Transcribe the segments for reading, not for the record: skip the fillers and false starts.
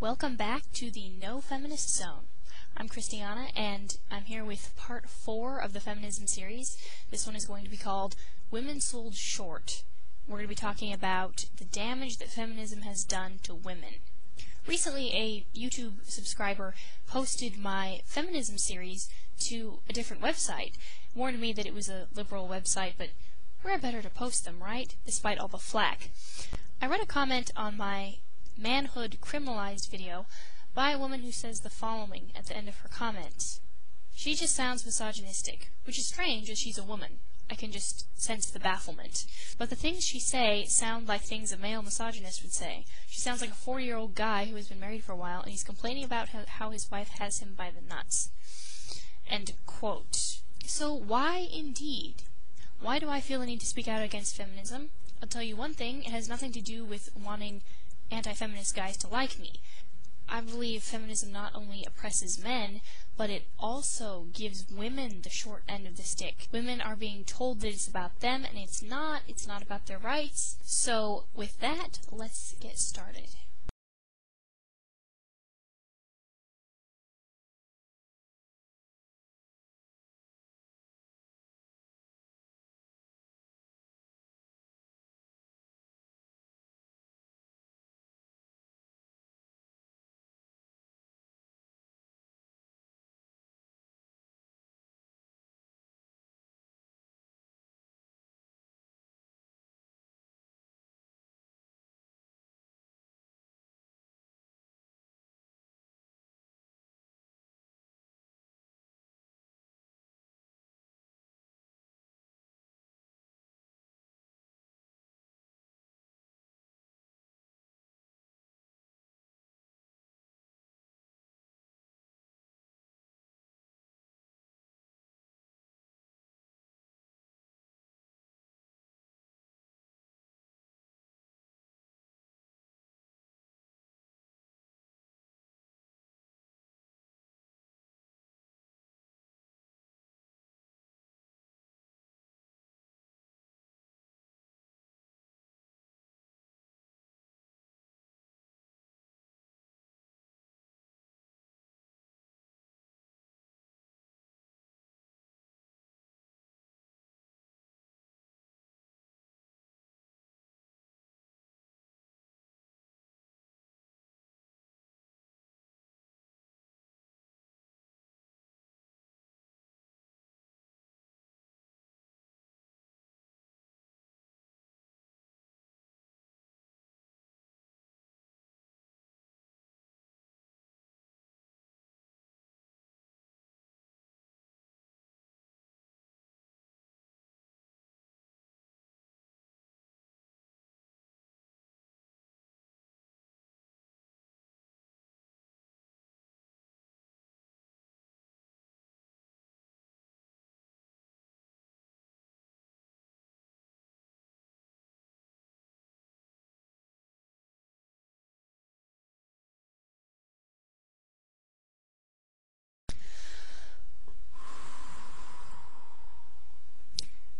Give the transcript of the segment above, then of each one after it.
Welcome back to the No Feminist Zone. I'm Christiana, and I'm here with part 4 of the feminism series. This one is going to be called Women Sold Short. We're going to be talking about the damage that feminism has done to women. Recently, a YouTube subscriber posted my feminism series to a different website, warned me that it was a liberal website, but where better to post them, right? Despite all the flack. I read a comment on my Manhood Criminalized video by a woman who says the following at the end of her comments. She just sounds misogynistic, which is strange as she's a woman. I can just sense the bafflement. But the things she say sound like things a male misogynist would say. She sounds like a 40-year-old guy who has been married for a while and he's complaining about how his wife has him by the nuts. End quote. So why indeed? Why do I feel the need to speak out against feminism? I'll tell you one thing, it has nothing to do with wanting anti-feminist guys to like me. I believe feminism not only oppresses men, but it also gives women the short end of the stick. Women are being told that it's about them, and it's not about their rights. So, with that, let's get started.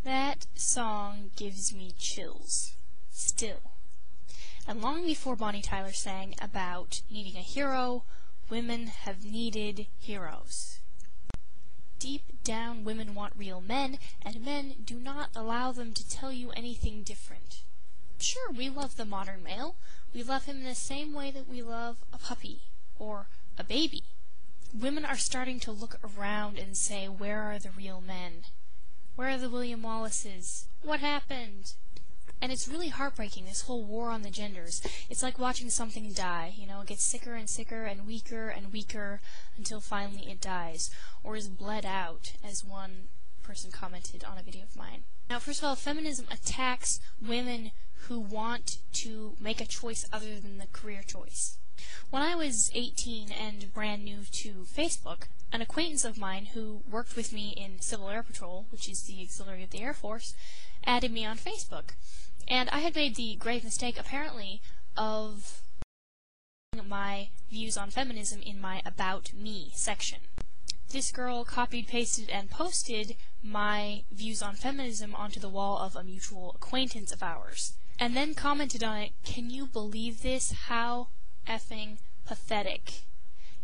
That song gives me chills. Still. And long before Bonnie Tyler sang about needing a hero, women have needed heroes. Deep down, women want real men, and men do not allow them to tell you anything different. Sure, we love the modern male. We love him in the same way that we love a puppy or a baby. Women are starting to look around and say, where are the real men? Where are the William Wallaces? What happened? And it's really heartbreaking, this whole war on the genders. It's like watching something die, it gets sicker and sicker and weaker until finally it dies, or is bled out, as one person commented on a video of mine. Now, first of all, feminism attacks women who want to make a choice other than the career choice. When I was 18 and brand new to Facebook, an acquaintance of mine who worked with me in Civil Air Patrol, which is the auxiliary of the Air Force, added me on Facebook. And I had made the grave mistake, apparently, of my views on feminism in my About Me section. This girl copied, pasted, and posted my views on feminism onto the wall of a mutual acquaintance of ours, and then commented on it, "Can you believe this? How effing pathetic.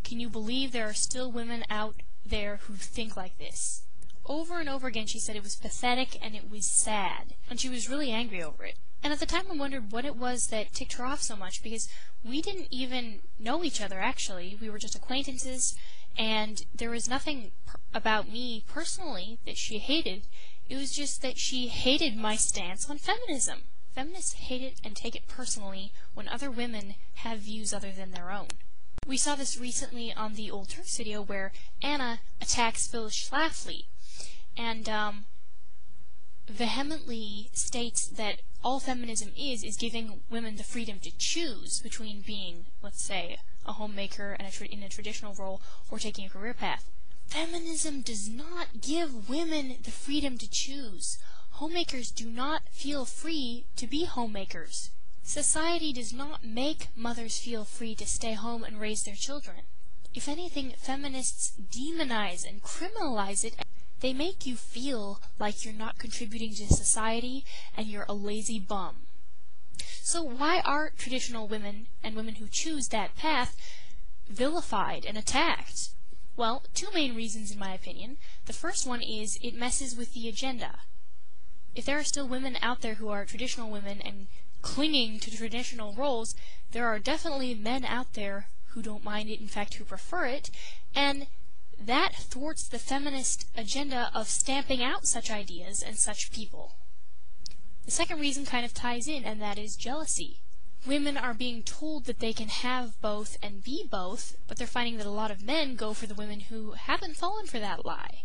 Can you believe there are still women out there who think like this? Over and over again she said it was pathetic and it was sad, and she was really angry over it. And at the time I wondered what it was that ticked her off so much, because we didn't even know each other actually. We were just acquaintances, and there was nothing about me personally that she hated. It was just that she hated my stance on feminism. Feminists hate it and take it personally when other women have views other than their own. We saw this recently on the Old Turks video where Anna attacks Phyllis Schlafly and vehemently states that all feminism is giving women the freedom to choose between being, let's say, a homemaker and in a traditional role or taking a career path. Feminism does not give women the freedom to choose. Homemakers do not feel free to be homemakers. Society does not make mothers feel free to stay home and raise their children. If anything, feminists demonize and criminalize it. They make you feel like you're not contributing to society and you're a lazy bum. So why are traditional women and women who choose that path vilified and attacked? Well, two main reasons in my opinion. The first one is it messes with the agenda. If there are still women out there who are traditional women and clinging to traditional roles, there are definitely men out there who don't mind it, in fact who prefer it, and that thwarts the feminist agenda of stamping out such ideas and such people. The second reason kind of ties in, and that is jealousy. Women are being told that they can have both and be both, but they're finding that a lot of men go for the women who haven't fallen for that lie.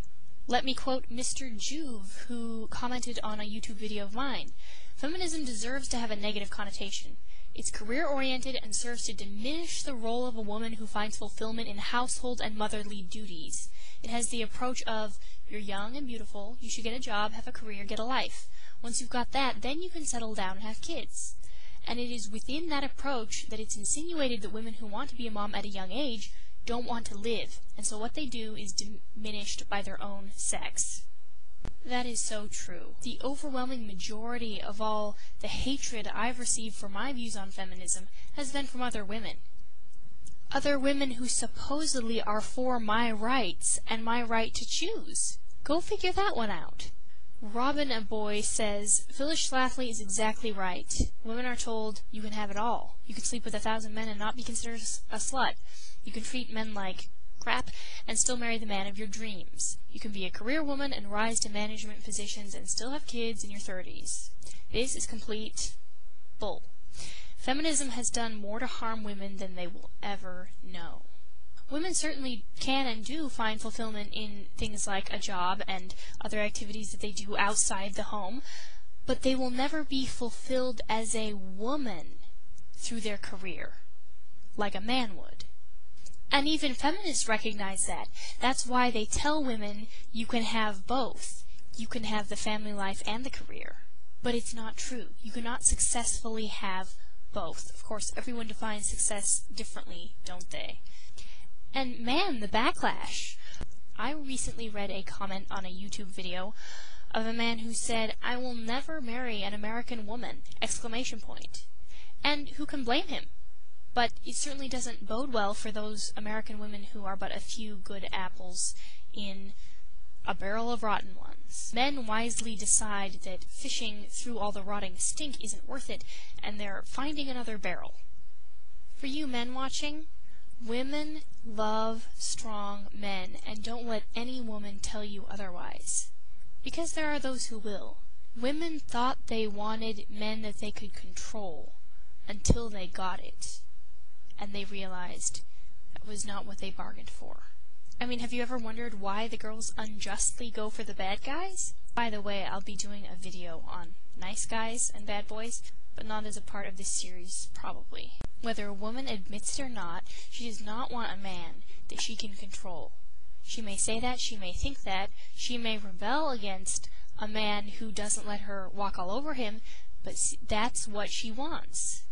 Let me quote Mr. Juve, who commented on a YouTube video of mine. Feminism deserves to have a negative connotation. It's career-oriented and serves to diminish the role of a woman who finds fulfillment in household and motherly duties. It has the approach of, you're young and beautiful, you should get a job, have a career, get a life. Once you've got that, then you can settle down and have kids. And it is within that approach that it's insinuated that women who want to be a mom at a young age don't want to live, and so what they do is diminished by their own sex. That is so true. The overwhelming majority of all the hatred I've received for my views on feminism has been from other women. Other women who supposedly are for my rights and my right to choose. Go figure that one out. Robin A. Boy says, Phyllis Schlafly is exactly right. Women are told, you can have it all. You can sleep with 1,000 men and not be considered a slut. You can treat men like crap and still marry the man of your dreams. You can be a career woman and rise to management positions and still have kids in your 30s. This is complete bull. Feminism has done more to harm women than they will ever know. Women certainly can and do find fulfillment in things like a job and other activities that they do outside the home, but they will never be fulfilled as a woman through their career, like a man would. And even feminists recognize that. That's why they tell women you can have both. You can have the family life and the career. But it's not true. You cannot successfully have both. Of course, everyone defines success differently, don't they? And man, the backlash. I recently read a comment on a YouTube video of a man who said, I will never marry an American woman! ! And who can blame him? But it certainly doesn't bode well for those American women who are but a few good apples in a barrel of rotten ones. Men wisely decide that fishing through all the rotting stink isn't worth it, and they're finding another barrel. For you men watching, women love strong men, and don't let any woman tell you otherwise. Because there are those who will. Women thought they wanted men that they could control until they got it. And they realized that was not what they bargained for. I mean, have you ever wondered why the girls unjustly go for the bad guys? By the way, I'll be doing a video on nice guys and bad boys, but not as a part of this series, probably. Whether a woman admits it or not, she does not want a man that she can control. She may say that, she may think that, she may rebel against a man who doesn't let her walk all over him, but that's what she wants.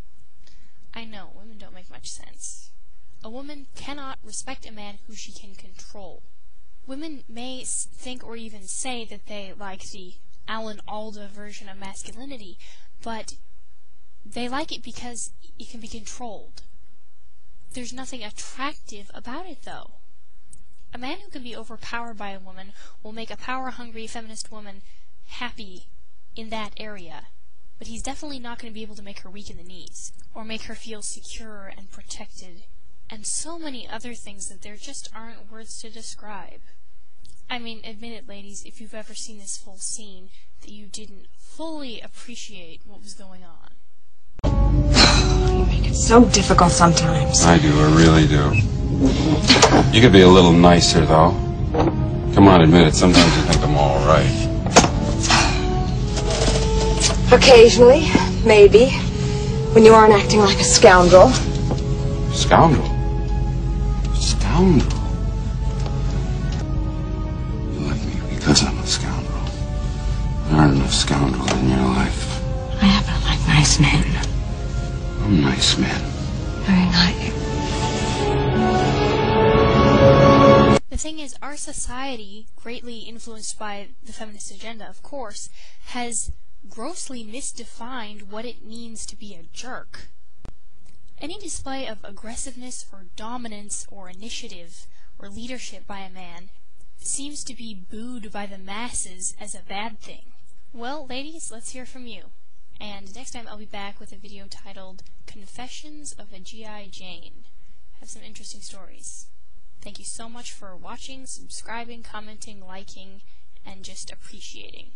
I know, women don't make much sense. A woman cannot respect a man who she can control. Women may think or even say that they like the Alan Alda version of masculinity, but they like it because it can be controlled. There's nothing attractive about it, though. A man who can be overpowered by a woman will make a power-hungry feminist woman happy in that area, but he's definitely not going to be able to make her weak in the knees, or make her feel secure and protected, and so many other things that there just aren't words to describe. I mean, admit it, ladies, if you've ever seen this full scene, that you didn't fully appreciate what was going on. You make it so difficult sometimes. I do, I really do. You could be a little nicer, though. Come on, admit it, sometimes you think I'm all right. Occasionally, maybe. When you aren't acting like a scoundrel. Scoundrel? Scoundrel? You like me because I'm a scoundrel. There aren't enough scoundrels in your life. I happen to like nice men. I'm nice, man. Very nice. The thing is, our society, greatly influenced by the feminist agenda, of course, has grossly misdefined what it means to be a jerk. Any display of aggressiveness or dominance or initiative or leadership by a man seems to be booed by the masses as a bad thing. Well, ladies, let's hear from you. And next time I'll be back with a video titled Confessions of a G.I. Jane. Have some interesting stories. Thank you so much for watching, subscribing, commenting, liking, and just appreciating.